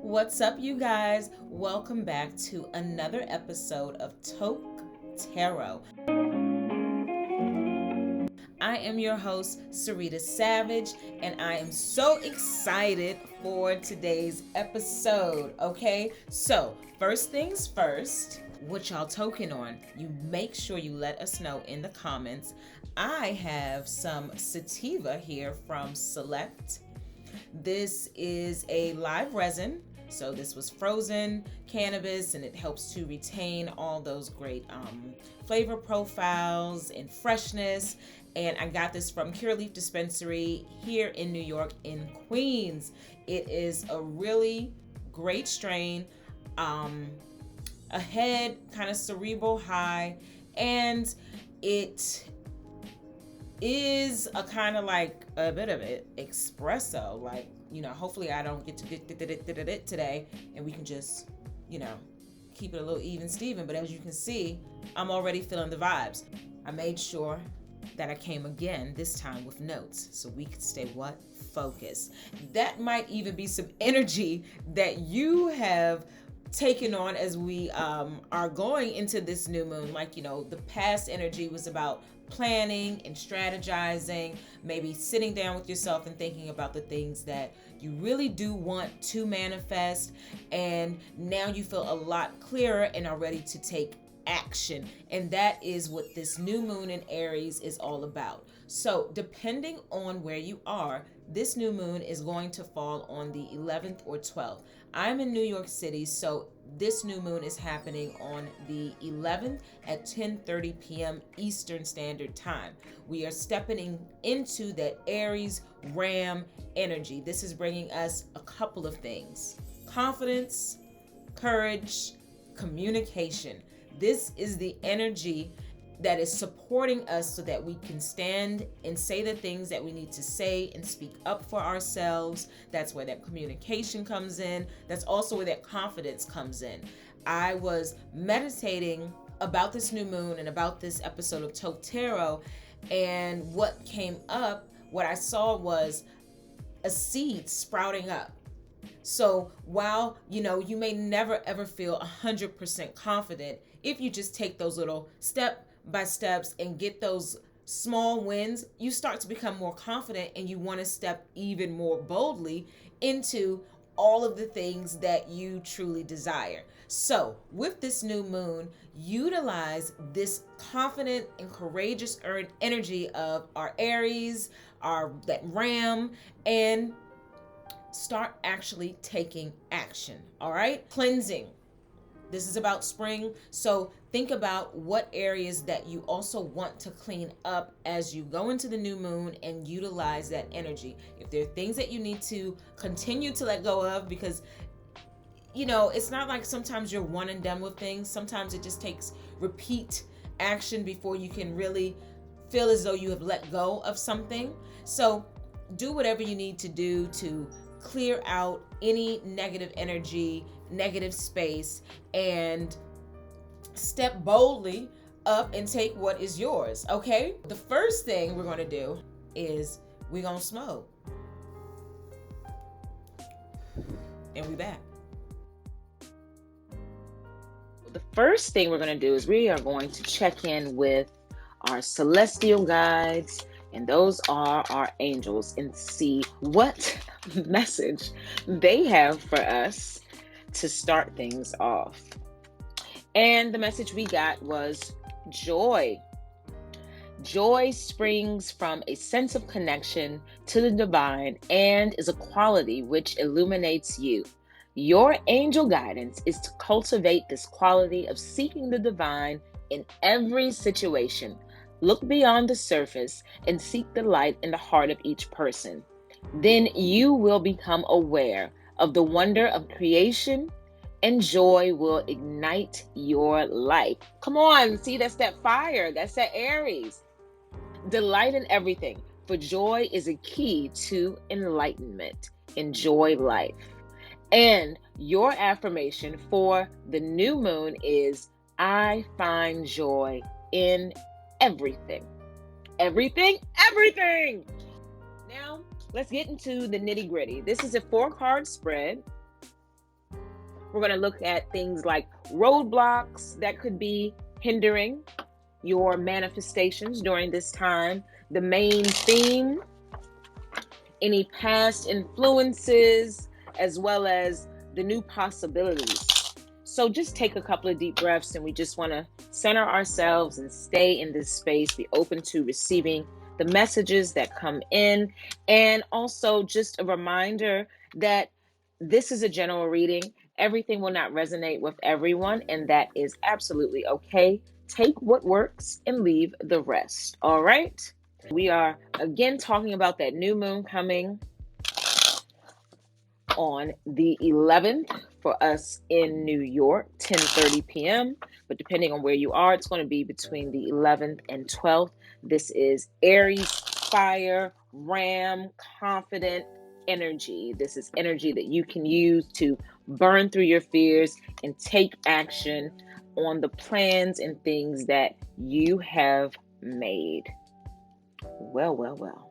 What's up, you guys? Welcome back to another episode of Tarot. I am your host, Sirita Savage, and I am so excited for today's episode, okay? So, first things first, what y'all token on? You make sure you let us know in the comments. I have some sativa here from Select. This is a live resin. So this was frozen cannabis, and it helps to retain all those great flavor profiles and freshness. And I got this from Curaleaf Dispensary here in New York in Queens. It is a really great strain, a head kind of cerebral high, and it is a kind of like a bit of it espresso, like, hopefully I don't get to get it today, and we can just, keep it a little even Steven. But as you can see, I'm already feeling the vibes. I made sure that I came again this time with notes so we could stay focused. That might even be some energy that you have taken on as we are going into this new moon. Like, the past energy was about planning and strategizing, maybe sitting down with yourself and thinking about the things that you really do want to manifest, and now you feel a lot clearer and are ready to take action. And that is what this new moon in Aries is all about. So depending on where you are, this new moon is going to fall on the 11th or 12th. I'm in New York City, so this new moon is happening on the 11th at 10:30 p.m. Eastern Standard Time. We are stepping into that Aries Ram energy. This is bringing us a couple of things: confidence, courage, communication. This is the energy that is supporting us so that we can stand and say the things that we need to say and speak up for ourselves. That's where that communication comes in. That's also where that confidence comes in. I was meditating about this new moon and about this episode of Tarot, and what came up, what I saw was a seed sprouting up. So while, you may never ever feel 100% confident, if you just take those little step by steps and get those small wins, you start to become more confident, and you want to step even more boldly into all of the things that you truly desire. So with this new moon, utilize this confident and courageous energy of our Aries, that Ram, and start actually taking action. All right? Cleansing. This is about spring, so think about what areas that you also want to clean up as you go into the new moon and utilize that energy. If there are things that you need to continue to let go of, because it's not like sometimes you're one and done with things. Sometimes it just takes repeat action before you can really feel as though you have let go of something. So do whatever you need to do to clear out any negative energy, negative space, and step boldly up and take what is yours, okay? The first thing we're going to do is we're going to smoke. And we back. The first thing we're going to do is we are going to check in with our celestial guides, and those are our angels, and see what message they have for us to start things off. And the message we got was joy. Joy springs from a sense of connection to the divine and is a quality which illuminates you. Your angel guidance is to cultivate this quality of seeking the divine in every situation. Look beyond the surface and seek the light in the heart of each person. Then you will become aware of the wonder of creation, and joy will ignite your life. Come on, see, that's that fire. That's that Aries. Delight in everything, for joy is a key to enlightenment. Enjoy life. And your affirmation for the new moon is, I find joy in everything. Everything. Now, let's get into the nitty gritty. This is a 4-card spread. We're going to look at things like roadblocks that could be hindering your manifestations during this time, the main theme, any past influences, as well as the new possibilities. So just take a couple of deep breaths, and we just want to center ourselves and stay in this space, be open to receiving the messages that come in. And also just a reminder that this is a general reading. Everything will not resonate with everyone, and that is absolutely okay. Take what works and leave the rest. All right. We are again talking about that new moon coming on the 11th for us in New York, 10:30 p.m. But depending on where you are, it's going to be between the 11th and 12th. This is Aries, fire, ram, confident energy. This is energy that you can use to burn through your fears and take action on the plans and things that you have made. Well.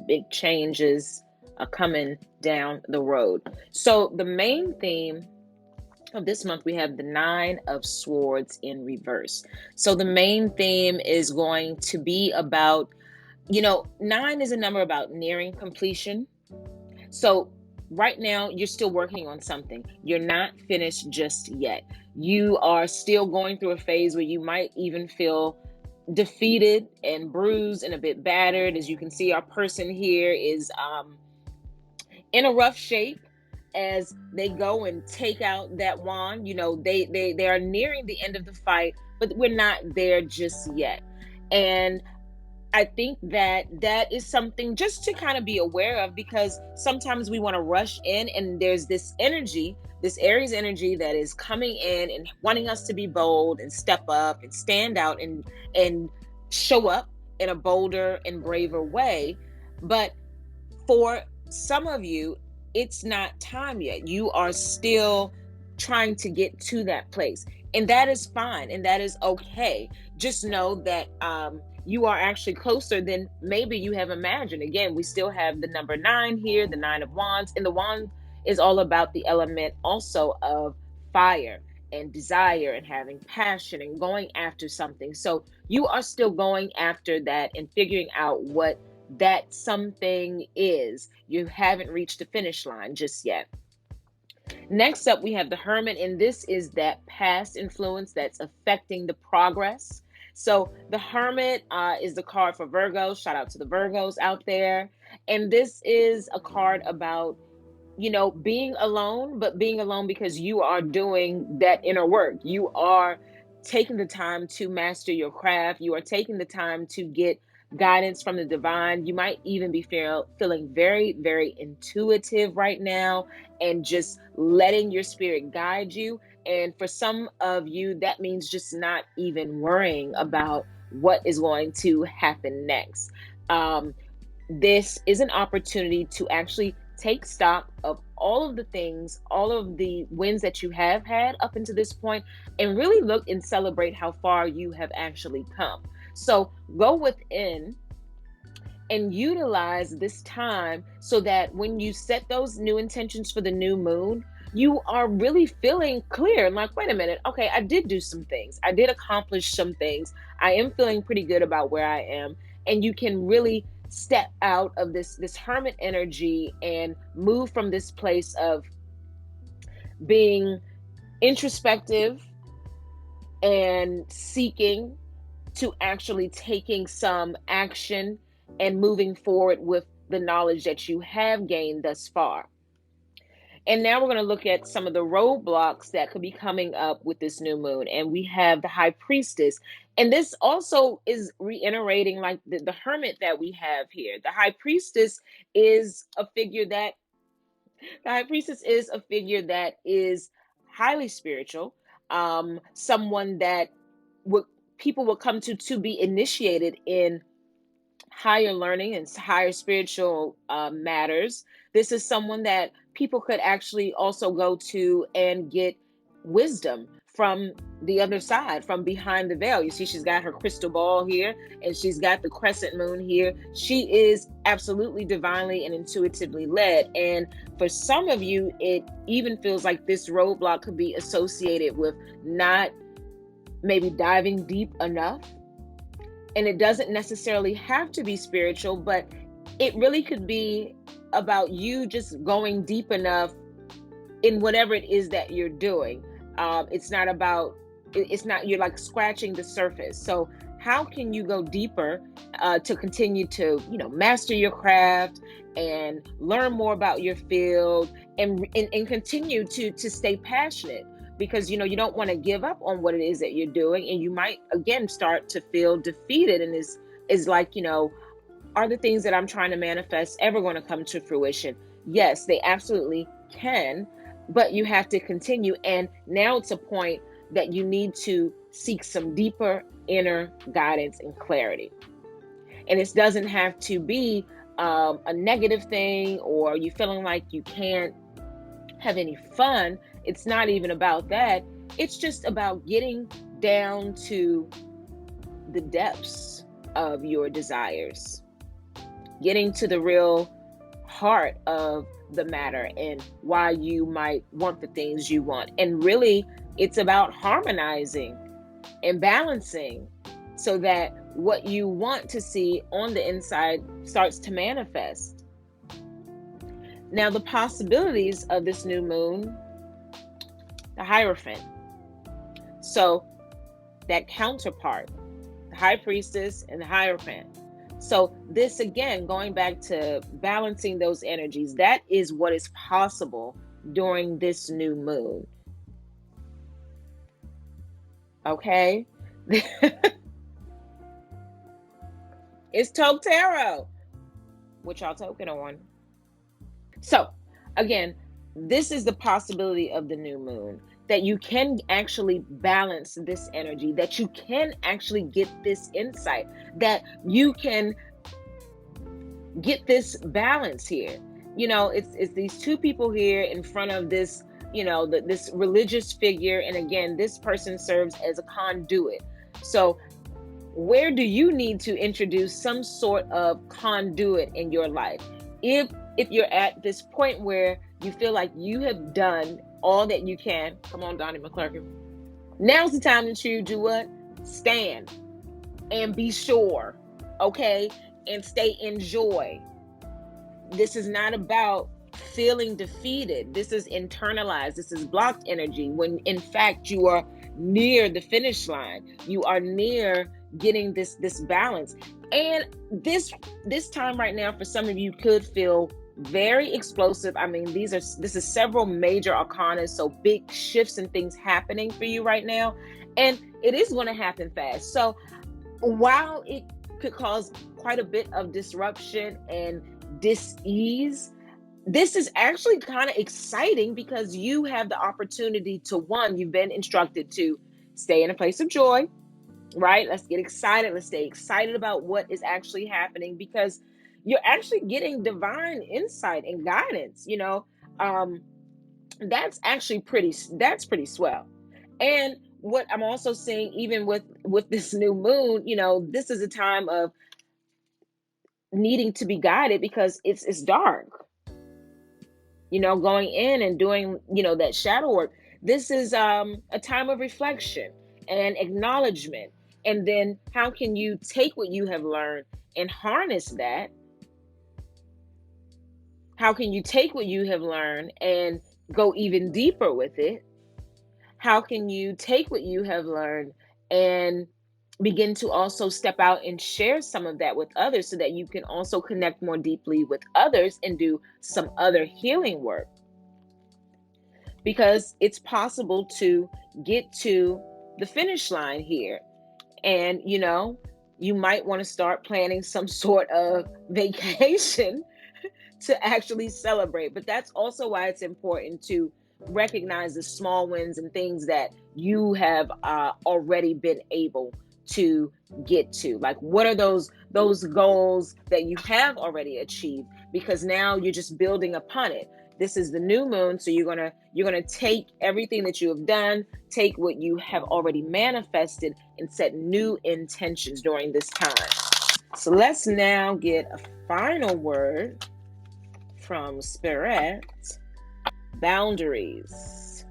Big changes are coming down the road. So the main theme of this month, we have the Nine of Swords in reverse. So the main theme is going to be about, nine is a number about nearing completion. So right now, you're still working on something. You're not finished just yet. You are still going through a phase where you might even feel defeated and bruised and a bit battered. As you can see, our person here is in a rough shape as they go and take out that wand. They are nearing the end of the fight, but we're not there just yet. And I think that is something just to kind of be aware of, because sometimes we want to rush in, and there's this energy, this Aries energy that is coming in and wanting us to be bold and step up and stand out and show up in a bolder and braver way. But for some of you, it's not time yet. You are still trying to get to that place. And that is fine. And that is okay. Just know that you are actually closer than maybe you have imagined. Again, we still have the number 9 here, the 9 of Wands. And the wand is all about the element also of fire and desire and having passion and going after something. So you are still going after that and figuring out what that something is. You haven't reached the finish line just yet. Next up, we have the Hermit, and this is that past influence that's affecting the progress. So the Hermit is the card for Virgos. Shout out to the Virgos out there. And this is a card about being alone, but being alone because you are doing that inner work. You are taking the time to master your craft. You are taking the time to get guidance from the divine. You might even be feeling very, very intuitive right now and just letting your spirit guide you. And for some of you, that means just not even worrying about what is going to happen next. This is an opportunity to actually take stock of all of the things, all of the wins that you have had up until this point, and really look and celebrate how far you have actually come. So go within and utilize this time so that when you set those new intentions for the new moon, you are really feeling clear and like, wait a minute, okay, I did do some things. I did accomplish some things. I am feeling pretty good about where I am. And you can really step out of this hermit energy and move from this place of being introspective and seeking to actually taking some action and moving forward with the knowledge that you have gained thus far. And now we're going to look at some of the roadblocks that could be coming up with this new moon. And we have the High Priestess. And this also is reiterating like the Hermit that we have here. The High Priestess is a figure that is highly spiritual, someone that would people will come to be initiated in higher learning and higher spiritual matters. This is someone that people could actually also go to and get wisdom from the other side, from behind the veil. You see, she's got her crystal ball here and she's got the crescent moon here. She is absolutely divinely and intuitively led. And for some of you, it even feels like this roadblock could be associated with not maybe diving deep enough. And it doesn't necessarily have to be spiritual, but it really could be about you just going deep enough in whatever it is that you're doing. It's not, you're like scratching the surface. So how can you go deeper to continue to, master your craft and learn more about your field and continue to stay passionate? Because, you don't want to give up on what it is that you're doing. And you might, again, start to feel defeated. And is like, are the things that I'm trying to manifest ever going to come to fruition? Yes, they absolutely can, but you have to continue. And now it's a point that you need to seek some deeper inner guidance and clarity. And it doesn't have to be a negative thing or you feeling like you can't have any fun. It's not even about that. It's just about getting down to the depths of your desires, getting to the real heart of the matter and why you might want the things you want. And really, it's about harmonizing and balancing so that what you want to see on the inside starts to manifest. Now, the possibilities of this new moon, the Hierophant. So that counterpart, the High Priestess and the Hierophant. So this, again, going back to balancing those energies, that is what is possible during this new moon. Okay? It's Toke Tarot. Which y'all token on. So, again, this is the possibility of the new moon, that you can actually balance this energy, that you can actually get this insight, that you can get this balance here. It's these two people here in front of this, this religious figure. And again, this person serves as a conduit. So where do you need to introduce some sort of conduit in your life? If you're at this point where you feel like you have done all that you can, come on, Donnie McClurkin. Now's the time that you do what? Stand and be sure, okay? And stay in joy. This is not about feeling defeated. This is internalized. This is blocked energy when in fact you are near the finish line. You are near getting this balance. And this time right now for some of you could feel very explosive. I mean, this is several major arcana, so big shifts and things happening for you right now. And it is going to happen fast. So while it could cause quite a bit of disruption and dis-ease, this is actually kind of exciting because you have the opportunity to, one, you've been instructed to stay in a place of joy, right? Let's get excited. Let's stay excited about what is actually happening because you're actually getting divine insight and guidance, that's actually pretty swell. And what I'm also seeing, even with this new moon, this is a time of needing to be guided because it's dark, going in and doing, that shadow work. This is a time of reflection and acknowledgement. And then how can you take what you have learned and harness that? How can you take what you have learned and go even deeper with it? How can you take what you have learned and begin to also step out and share some of that with others so that you can also connect more deeply with others and do some other healing work? Because it's possible to get to the finish line here. And, you might want to start planning some sort of vacation to actually celebrate. But that's also why it's important to recognize the small wins and things that you have already been able to get to. Like, what are those goals that you have already achieved? Because now you're just building upon it. This is the new moon, so you're gonna take everything that you have done, take what you have already manifested, and set new intentions during this time. So let's now get a final word from Spirit. Boundaries.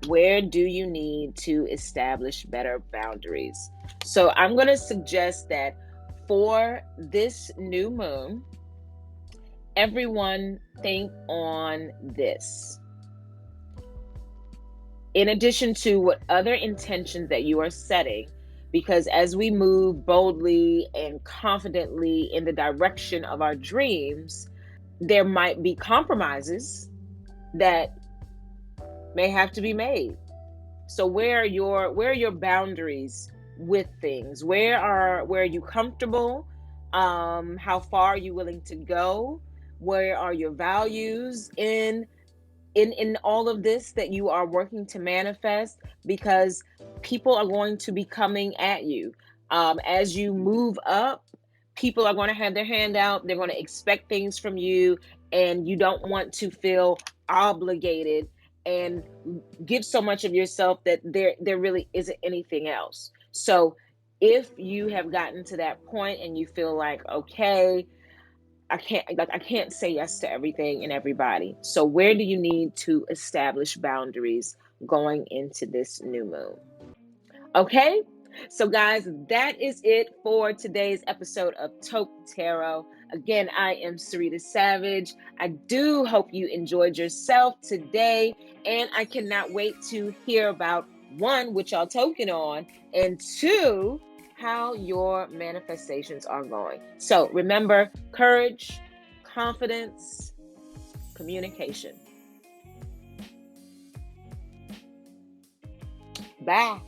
Where do you need to establish better boundaries? So I'm going to suggest that for this new moon, everyone think on this. In addition to what other intentions that you are setting, because as we move boldly and confidently in the direction of our dreams, there might be compromises that may have to be made. So where are your boundaries with things? Where are you comfortable? How far are you willing to go? Where are your values in all of this that you are working to manifest? Because people are going to be coming at you. As you move up, people are going to have their hand out. They're going to expect things from you, and you don't want to feel obligated and give so much of yourself that there really isn't anything else. So if you have gotten to that point and you feel like, okay, I can't say yes to everything and everybody. So where do you need to establish boundaries going into this new moon? Okay, so guys, that is it for today's episode of Toke Tarot. Again, I am Sirita Savage. I do hope you enjoyed yourself today, and I cannot wait to hear about one, which y'all token on, and two, how your manifestations are going. So remember, courage, confidence, communication. Bye.